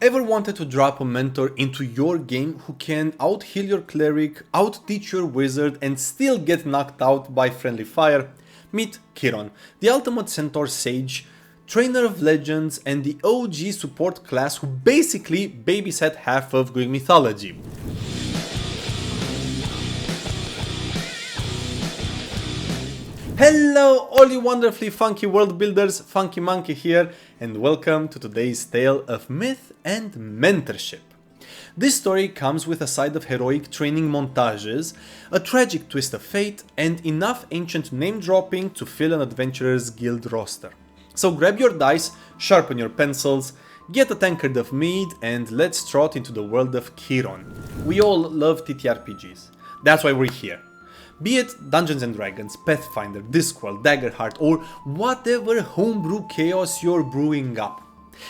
Ever wanted to drop a mentor into your game who can out-heal your cleric, out-teach your wizard and still get knocked out by friendly fire? Meet Chiron, the ultimate centaur sage, trainer of legends and the OG support class who basically babysat half of Greek mythology. Hello all you wonderfully funky world builders, Funky Monkey here, and welcome to today's tale of myth and mentorship. This story comes with a side of heroic training montages, a tragic twist of fate, and enough ancient name dropping to fill an adventurer's guild roster. So grab your dice, sharpen your pencils, get a tankard of mead, and let's trot into the world of Chiron. We all love TTRPGs, that's why we're here. Be it Dungeons & Dragons, Pathfinder, Discworld, Daggerheart, or whatever homebrew chaos you're brewing up.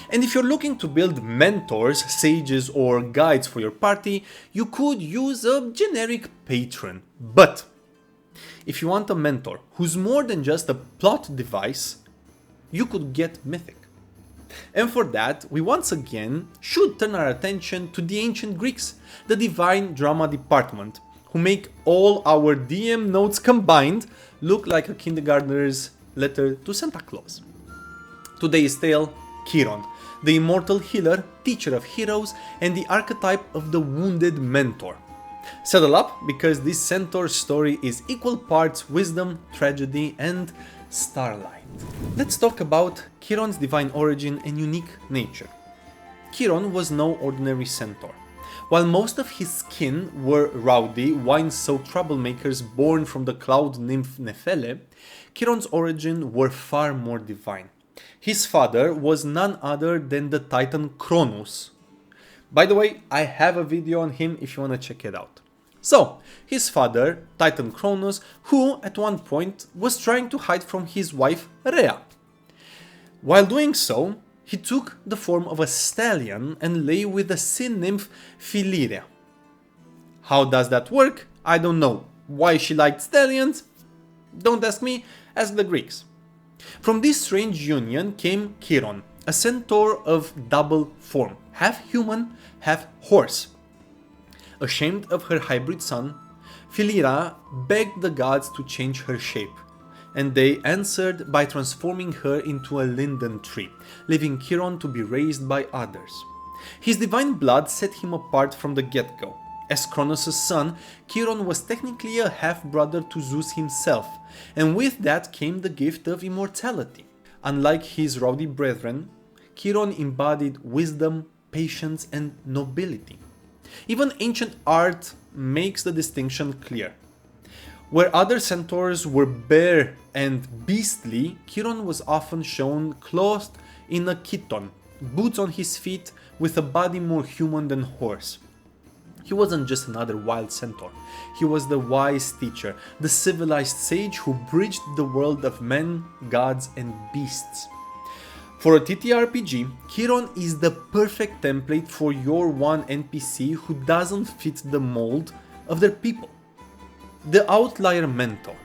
And if you're looking to build mentors, sages, or guides for your party, you could use a generic patron. But if you want a mentor who's more than just a plot device, you could get mythic. And for that, we once again should turn our attention to the ancient Greeks, the divine drama department, who make all our DM notes combined look like a kindergartner's letter to Santa Claus. Today's tale, Chiron, the immortal healer, teacher of heroes, and the archetype of the wounded mentor. Settle up, because this centaur story is equal parts wisdom, tragedy, and starlight. Let's talk about Chiron's divine origin and unique nature. Chiron was no ordinary centaur. While most of his kin were rowdy, wine-soaked troublemakers born from the cloud nymph Nephele, Chiron's origin were far more divine. His father was none other than the titan Cronus. By the way, I have a video on him if you want to check it out. So, his father, Titan Cronus, who at one point was trying to hide from his wife Rhea. While doing so, he took the form of a stallion and lay with the sea nymph Philyria. How does that work? I don't know. Why she liked stallions? Don't ask me, ask the Greeks. From this strange union came Chiron, a centaur of double form, half human, half horse. Ashamed of her hybrid son, Philyria begged the gods to change her shape, and they answered by transforming her into a linden tree, leaving Chiron to be raised by others. His divine blood set him apart from the get-go. As Cronus' son, Chiron was technically a half-brother to Zeus himself, and with that came the gift of immortality. Unlike his rowdy brethren, Chiron embodied wisdom, patience, and nobility. Even ancient art makes the distinction clear. Where other centaurs were bare and beastly, Chiron was often shown clothed in a chiton, boots on his feet, with a body more human than horse. He wasn't just another wild centaur, he was the wise teacher, the civilized sage who bridged the world of men, gods and beasts. For a TTRPG, Chiron is the perfect template for your one NPC who doesn't fit the mold of their people. The outlier mentor,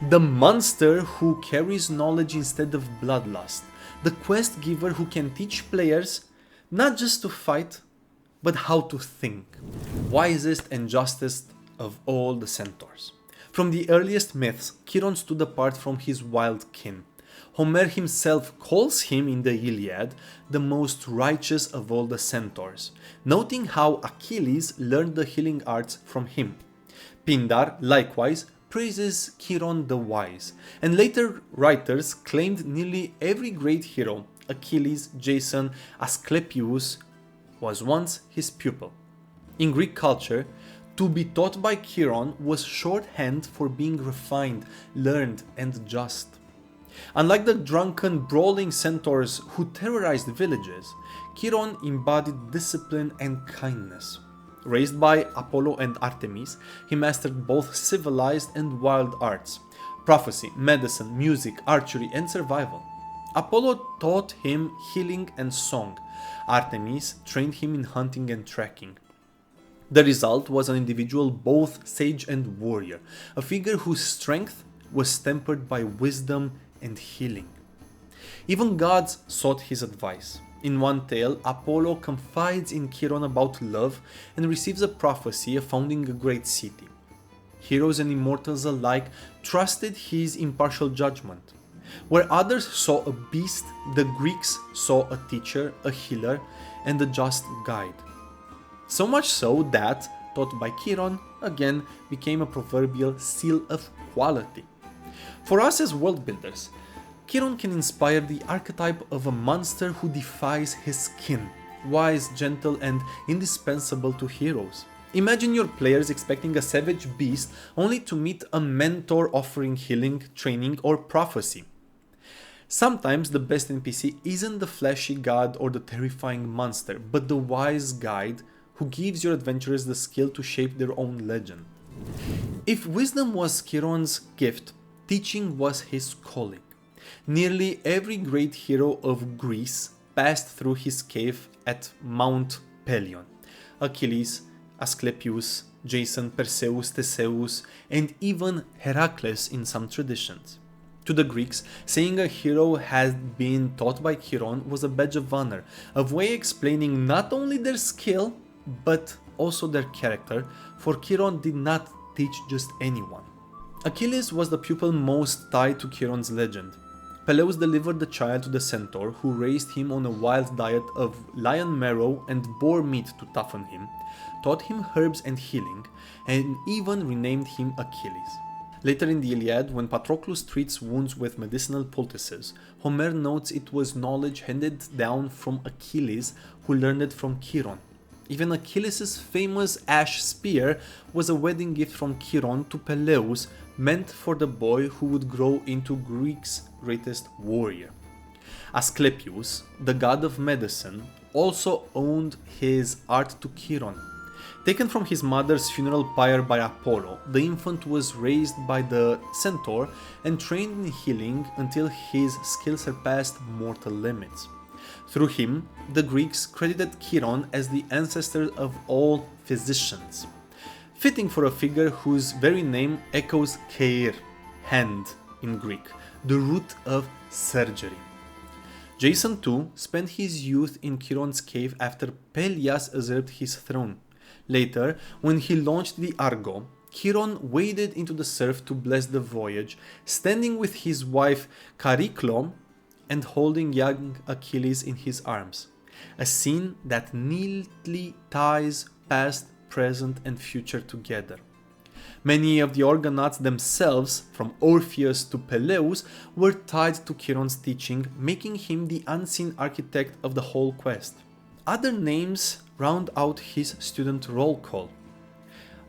the monster who carries knowledge instead of bloodlust, the quest giver who can teach players not just to fight, but how to think. Wisest and justest of all the centaurs. From the earliest myths, Chiron stood apart from his wild kin. Homer himself calls him in the Iliad the most righteous of all the centaurs, noting how Achilles learned the healing arts from him. Pindar, likewise, praises Chiron the Wise, and later writers claimed nearly every great hero, Achilles, Jason, Asclepius, was once his pupil. In Greek culture, to be taught by Chiron was shorthand for being refined, learned, and just. Unlike the drunken, brawling centaurs who terrorized villages, Chiron embodied discipline and kindness. Raised by Apollo and Artemis, he mastered both civilized and wild arts, prophecy, medicine, music, archery, and survival. Apollo taught him healing and song. Artemis trained him in hunting and tracking. The result was an individual both sage and warrior, a figure whose strength was tempered by wisdom and healing. Even gods sought his advice. In one tale, Apollo confides in Chiron about love and receives a prophecy of founding a great city. Heroes and immortals alike trusted his impartial judgment. Where others saw a beast, the Greeks saw a teacher, a healer, and a just guide. So much so that, taught by Chiron, again became a proverbial seal of quality. For us as world builders, Chiron can inspire the archetype of a monster who defies his kin, wise, gentle, and indispensable to heroes. Imagine your players expecting a savage beast only to meet a mentor offering healing, training, or prophecy. Sometimes the best NPC isn't the flashy god or the terrifying monster, but the wise guide who gives your adventurers the skill to shape their own legend. If wisdom was Chiron's gift, teaching was his calling. Nearly every great hero of Greece passed through his cave at Mount Pelion. Achilles, Asclepius, Jason, Perseus, Theseus, and even Heracles in some traditions. To the Greeks, saying a hero had been taught by Chiron was a badge of honor, a way explaining not only their skill, but also their character, for Chiron did not teach just anyone. Achilles was the pupil most tied to Chiron's legend. Peleus delivered the child to the centaur, who raised him on a wild diet of lion marrow and boar meat to toughen him, taught him herbs and healing, and even renamed him Achilles. Later in the Iliad, when Patroclus treats wounds with medicinal poultices, Homer notes it was knowledge handed down from Achilles, who learned it from Chiron. Even Achilles' famous ash spear was a wedding gift from Chiron to Peleus, meant for the boy who would grow into Greece's greatest warrior. Asclepius, the god of medicine, also owed his art to Chiron. Taken from his mother's funeral pyre by Apollo, the infant was raised by the centaur and trained in healing until his skill surpassed mortal limits. Through him, the Greeks credited Chiron as the ancestor of all physicians, fitting for a figure whose very name echoes keir, hand in Greek, the root of surgery. Jason too spent his youth in Chiron's cave after Pelias usurped his throne. Later, when he launched the Argo, Chiron waded into the surf to bless the voyage, standing with his wife Chariclo and holding young Achilles in his arms. A scene that neatly ties past, present, and future together. Many of the Argonauts themselves, from Orpheus to Peleus, were tied to Chiron's teaching, making him the unseen architect of the whole quest. Other names round out his student roll call.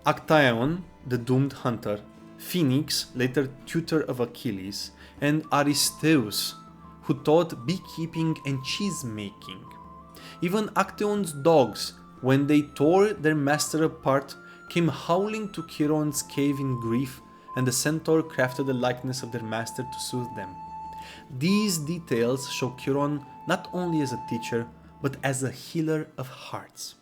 Actaeon, the doomed hunter, Phoenix, later tutor of Achilles, and Aristeus, who taught beekeeping and cheese making. Even Actaeon's dogs, when they tore their master apart, came howling to Chiron's cave in grief, and the centaur crafted a likeness of their master to soothe them. These details show Chiron not only as a teacher, but as a healer of hearts.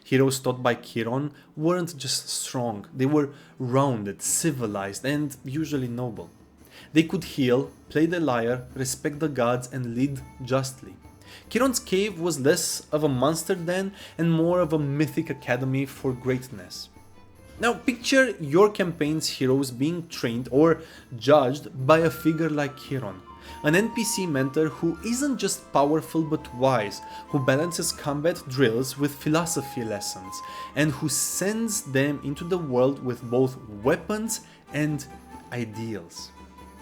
Heroes taught by Chiron weren't just strong, they were rounded, civilized, and usually noble. They could heal, play the lyre, respect the gods, and lead justly. Chiron's cave was less of a monster den and more of a mythic academy for greatness. Now picture your campaign's heroes being trained or judged by a figure like Chiron. An NPC mentor who isn't just powerful but wise, who balances combat drills with philosophy lessons, and who sends them into the world with both weapons and ideals.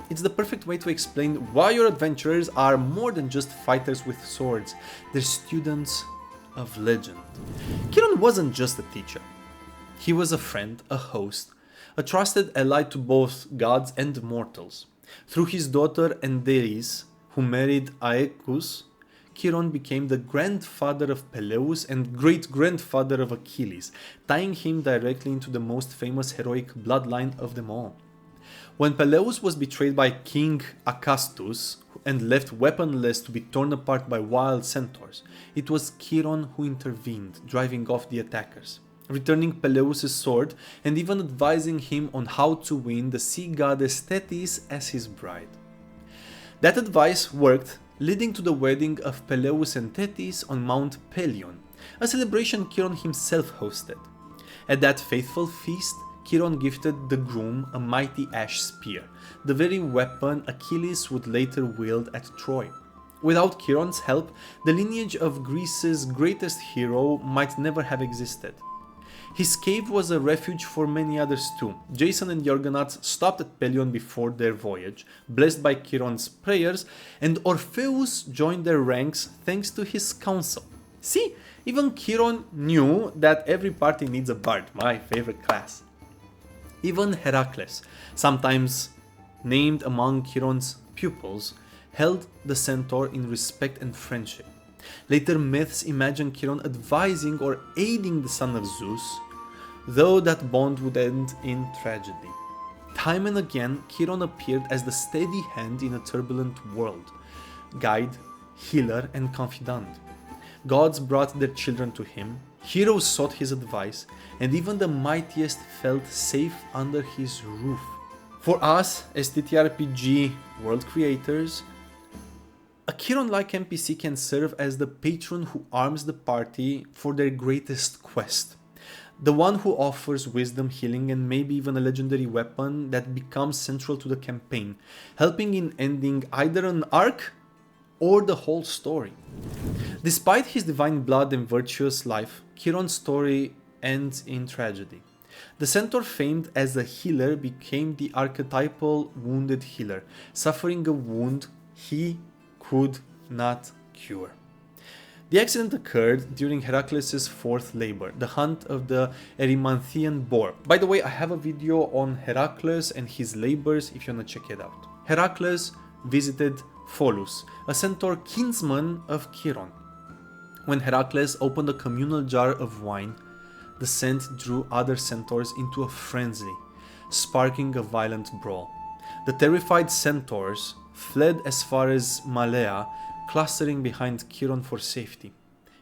It's the perfect way to explain why your adventurers are more than just fighters with swords, they're students of legend. Chiron wasn't just a teacher. He was a friend, a host, a trusted ally to both gods and mortals. Through his daughter Enderis, who married Aeacus, Chiron became the grandfather of Peleus and great-grandfather of Achilles, tying him directly into the most famous heroic bloodline of them all. When Peleus was betrayed by King Acastus and left weaponless to be torn apart by wild centaurs, it was Chiron who intervened, driving off the attackers, returning Peleus' sword and even advising him on how to win the sea goddess Thetis as his bride. That advice worked, leading to the wedding of Peleus and Thetis on Mount Pelion, a celebration Chiron himself hosted. At that faithful feast, Chiron gifted the groom a mighty ash spear, the very weapon Achilles would later wield at Troy. Without Chiron's help, the lineage of Greece's greatest hero might never have existed. His cave was a refuge for many others too. Jason and the Argonauts stopped at Pelion before their voyage, blessed by Chiron's prayers, and Orpheus joined their ranks thanks to his counsel. See, even Chiron knew that every party needs a bard, my favorite class. Even Heracles, sometimes named among Chiron's pupils, held the centaur in respect and friendship. Later myths imagine Chiron advising or aiding the son of Zeus, though that bond would end in tragedy. Time and again, Chiron appeared as the steady hand in a turbulent world, guide, healer, and confidant. Gods brought their children to him, heroes sought his advice, and even the mightiest felt safe under his roof. For us, as TTRPG world creators, a Chiron-like NPC can serve as the patron who arms the party for their greatest quest. The one who offers wisdom, healing, and maybe even a legendary weapon that becomes central to the campaign, helping in ending either an arc or the whole story. Despite his divine blood and virtuous life, Chiron's story ends in tragedy. The centaur, famed as a healer, became the archetypal wounded healer, suffering a wound he could not cure. The accident occurred during Heracles' fourth labor, the hunt of the Erymanthian boar. By the way, I have a video on Heracles and his labors if you wanna check it out. Heracles visited Pholus, a centaur kinsman of Chiron. When Heracles opened a communal jar of wine, the scent drew other centaurs into a frenzy, sparking a violent brawl. The terrified centaurs fled as far as Malea, clustering behind Chiron for safety.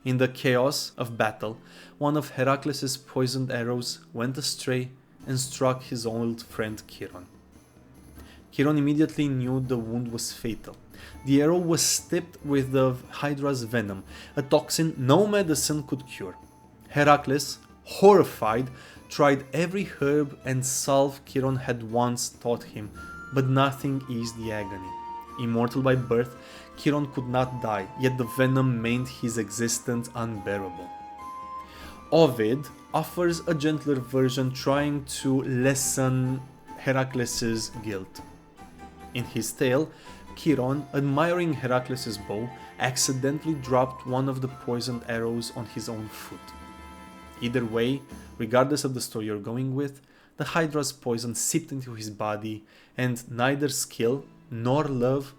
In the chaos of battle, one of Heracles' poisoned arrows went astray and struck his old friend Chiron. Chiron immediately knew the wound was fatal. The arrow was tipped with the Hydra's venom, a toxin no medicine could cure. Heracles, horrified, tried every herb and salve Chiron had once taught him, but nothing eased the agony. Immortal by birth, Chiron could not die, yet the venom made his existence unbearable. Ovid offers a gentler version trying to lessen Heracles' guilt. In his tale, Chiron, admiring Heracles' bow, accidentally dropped one of the poisoned arrows on his own foot. Either way, regardless of the story you're going with, the Hydra's poison seeped into his body, and neither skill nor love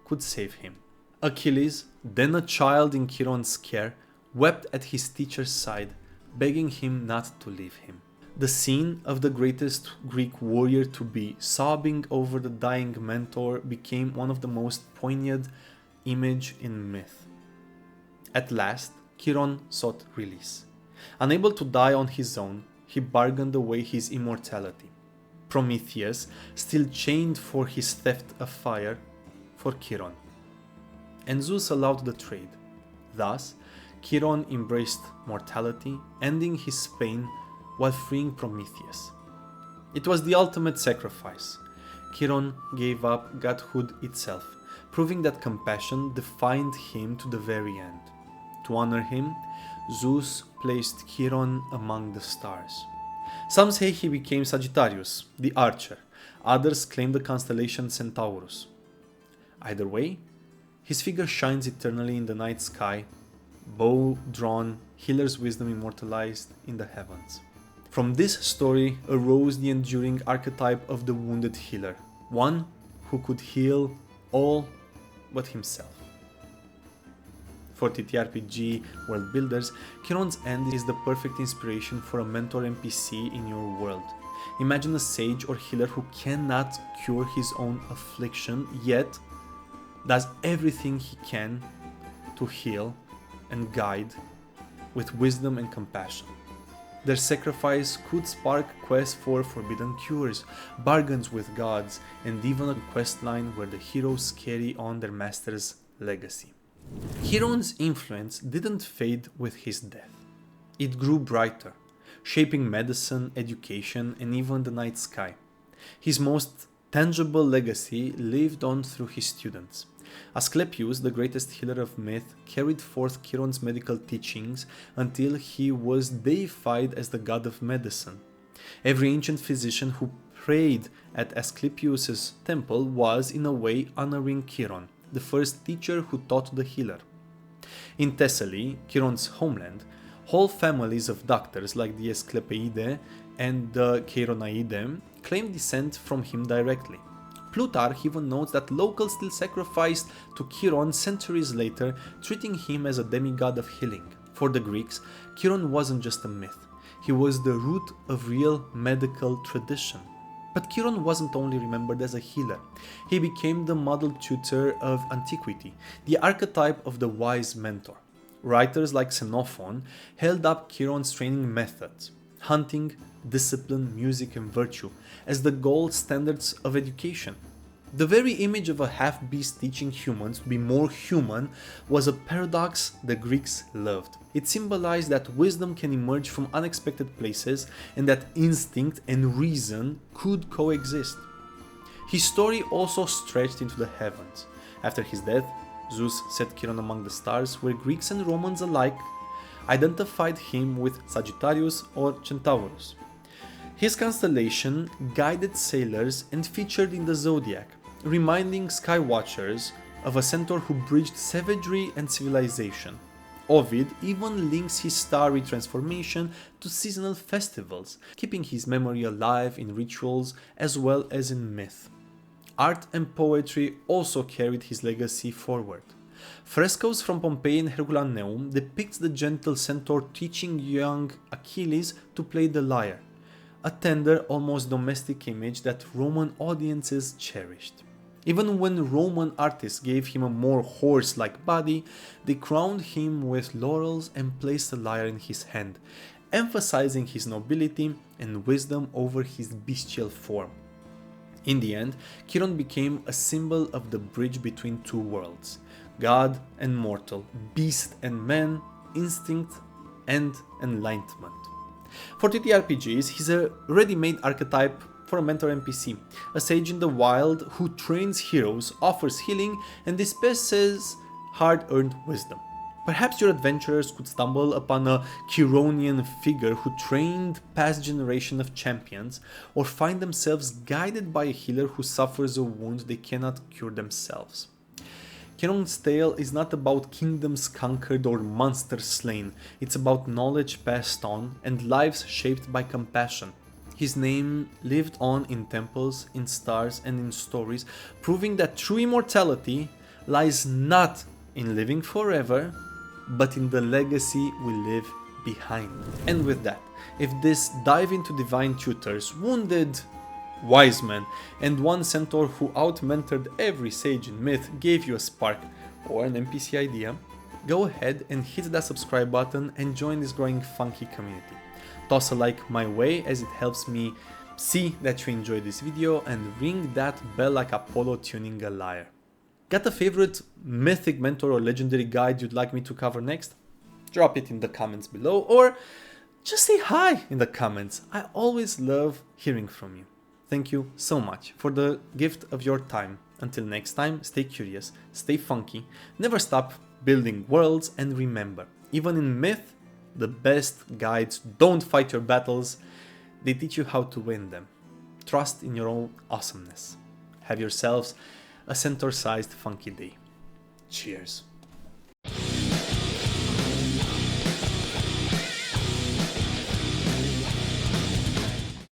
could save him. Achilles, then a child in Chiron's care, wept at his teacher's side, begging him not to leave him. The scene of the greatest Greek warrior to be sobbing over the dying mentor became one of the most poignant images in myth. At last, Chiron sought release. Unable to die on his own, he bargained away his immortality. Prometheus, still chained for his theft of fire, for Chiron. And Zeus allowed the trade. Thus, Chiron embraced mortality, ending his pain while freeing Prometheus. It was the ultimate sacrifice. Chiron gave up godhood itself, proving that compassion defined him to the very end. To honor him, Zeus placed Chiron among the stars. Some say he became Sagittarius, the archer. Others claim the constellation Centaurus. Either way, his figure shines eternally in the night sky, bow drawn, healer's wisdom immortalized in the heavens. From this story arose the enduring archetype of the wounded healer, one who could heal all but himself. For TTRPG world builders, Chiron's end is the perfect inspiration for a mentor NPC in your world. Imagine a sage or healer who cannot cure his own affliction, yet does everything he can to heal and guide with wisdom and compassion. Their sacrifice could spark quests for forbidden cures, bargains with gods, and even a quest line where the heroes carry on their master's legacy. Chiron's influence didn't fade with his death. It grew brighter, shaping medicine, education, and even the night sky. His most tangible legacy lived on through his students. Asclepius, the greatest healer of myth, carried forth Chiron's medical teachings until he was deified as the god of medicine. Every ancient physician who prayed at Asclepius' temple was, in a way, honoring Chiron, the first teacher who taught the healer. In Thessaly, Chiron's homeland, whole families of doctors like the Asclepiadae and the Chironaidae claim descent from him directly. Plutarch even notes that locals still sacrificed to Chiron centuries later, treating him as a demigod of healing. For the Greeks, Chiron wasn't just a myth, he was the root of real medical tradition. But Chiron wasn't only remembered as a healer, he became the model tutor of antiquity, the archetype of the wise mentor. Writers like Xenophon held up Chiron's training methods, hunting, discipline, music, and virtue, as the gold standards of education. The very image of a half-beast teaching humans to be more human was a paradox the Greeks loved. It symbolized that wisdom can emerge from unexpected places and that instinct and reason could coexist. His story also stretched into the heavens. After his death, Zeus set Chiron among the stars, where Greeks and Romans alike identified him with Sagittarius or Centaurus. His constellation guided sailors and featured in the zodiac, reminding sky watchers of a centaur who bridged savagery and civilization. Ovid even links his starry transformation to seasonal festivals, keeping his memory alive in rituals as well as in myth. Art and poetry also carried his legacy forward. Frescoes from Pompeii and Herculaneum depict the gentle centaur teaching young Achilles to play the lyre, a tender, almost domestic image that Roman audiences cherished. Even when Roman artists gave him a more horse-like body, they crowned him with laurels and placed a lyre in his hand, emphasizing his nobility and wisdom over his bestial form. In the end, Chiron became a symbol of the bridge between two worlds, god and mortal, beast and man, instinct and enlightenment. For TTRPGs, he's a ready-made archetype for a Mentor NPC, a sage in the wild who trains heroes, offers healing, and dispenses hard-earned wisdom. Perhaps your adventurers could stumble upon a Chironian figure who trained past generation of champions, or find themselves guided by a healer who suffers a wound they cannot cure themselves. Chiron's tale is not about kingdoms conquered or monsters slain, it's about knowledge passed on and lives shaped by compassion. His name lived on in temples, in stars, and in stories, proving that true immortality lies not in living forever, but in the legacy we leave behind. And with that, if this dive into divine tutors, wounded wise men, and one centaur who out-mentored every sage in myth gave you a spark or an NPC idea, go ahead and hit that subscribe button and join this growing funky community. Toss a like my way as it helps me see that you enjoyed this video, and ring that bell like Apollo tuning a lyre. Got a favorite mythic mentor or legendary guide you'd like me to cover next? Drop it in the comments below, or just say hi in the comments. I always love hearing from you. Thank you so much for the gift of your time. Until next time, stay curious, stay funky, never stop building worlds, and remember, even in myth, the best guides don't fight your battles, they teach you how to win them. Trust in your own awesomeness. Have yourselves a centaur-sized funky day. Cheers.